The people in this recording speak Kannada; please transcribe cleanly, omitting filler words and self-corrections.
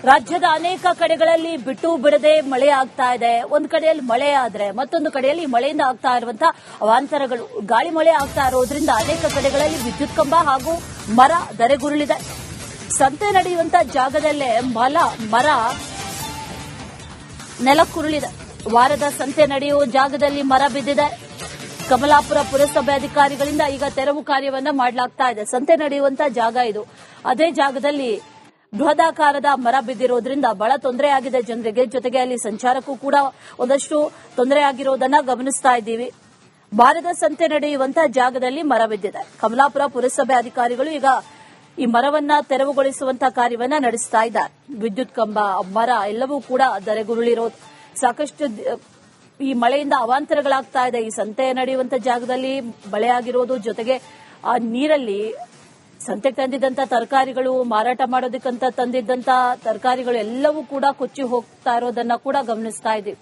ರಾಜ್ಯದ ಅನೇಕ ಕಡೆಗಳಲ್ಲಿ ಬಿಟ್ಟು ಬಿಡದೆ ಮಳೆ ಆಗ್ತಾ ಇದೆ. ಒಂದು ಕಡೆಯಲ್ಲಿ ಮಳೆ ಆದ್ರೆ ಮತ್ತೊಂದು ಕಡೆಯಲ್ಲಿ ಮಳೆಯಿಂದ ಆಗ್ತಾ ಇರುವಂತಹ ಅವಾಂತರಗಳು, ಗಾಳಿ ಮಳೆ ಆಗ್ತಾ ಇರೋದ್ರಿಂದ ಅನೇಕ ಕಡೆಗಳಲ್ಲಿ ವಿದ್ಯುತ್ ಕಂಬ ಹಾಗೂ ಮರ ಧರೆಗುರುಳಿದೆ. ಸಂತೆ ನಡೆಯುವಂತ ಜಾಗದಲ್ಲೇ ಮರ ನೆಲಕ್ಕುರುಳಿದೆ. ವಾರದ ಸಂತೆ ನಡೆಯುವ ಜಾಗದಲ್ಲಿ ಮರ ಬಿದ್ದಿದೆ. ಕಮಲಾಪುರ ಪುರಸಭೆ ಅಧಿಕಾರಿಗಳಿಂದ ಈಗ ತೆರವು ಕಾರ್ಯವನ್ನ ಮಾಡಲಾಗ್ತಾ ಇದೆ. ಸಂತೆ ನಡೆಯುವಂತ ಜಾಗ ಇದು. ಅದೇ ಜಾಗದಲ್ಲಿ ಬೃಹದಾಕಾರದ ಮರ ಬಿದ್ದಿರೋದ್ರಿಂದ ಬಹಳ ತೊಂದರೆ ಆಗಿದೆ ಜನರಿಗೆ. ಜೊತೆಗೆ ಅಲ್ಲಿ ಸಂಚಾರಕ್ಕೂ ಕೂಡ ಒಂದಷ್ಟು ತೊಂದರೆ ಆಗಿರೋದನ್ನ ಗಮನಿಸ್ತಾ ಇದ್ದೀವಿ. ವಾರದ ಸಂತೆ ನಡೆಯುವಂತ ಜಾಗದಲ್ಲಿ ಮರ ಬಿದ್ದಿದೆ. ಕಮಲಾಪುರ ಪುರಸಭೆ ಅಧಿಕಾರಿಗಳು ಈಗ ಈ ಮರವನ್ನ ತೆರವುಗೊಳಿಸುವಂತಹ ಕಾರ್ಯವನ್ನ ನಡೆಸ್ತಾ ಇದ್ದಾರೆ. ವಿದ್ಯುತ್ ಕಂಬ, ಮರ ಎಲ್ಲವೂ ಕೂಡ ಧರೆಗುರುಳಿರೋದು. ಸಾಕಷ್ಟು ಈ ಮಳೆಯಿಂದ ಅವಾಂತರಗಳಾಗ್ತಾ ಇದೆ. ಈ ಸಂತೆ ನಡೆಯುವಂತ ಜಾಗದಲ್ಲಿ ಮಳೆ ಆಗಿರೋದು, ಜೊತೆಗೆ ಆ ನೀರಲ್ಲಿ ಸಂತೆಗೆ ತಂದಿದ್ದಂತ ತರಕಾರಿಗಳು, ಮಾರಾಟ ಮಾಡೋದಕ್ಕಂತ ತಂದಿದ್ದಂತ ತರಕಾರಿಗಳು ಎಲ್ಲವೂ ಕೂಡ ಕೊಚ್ಚಿ ಹೋಗ್ತಾ ಇರೋದನ್ನ ಕೂಡ ಗಮನಿಸ್ತಾ ಇದ್ದೀವಿ.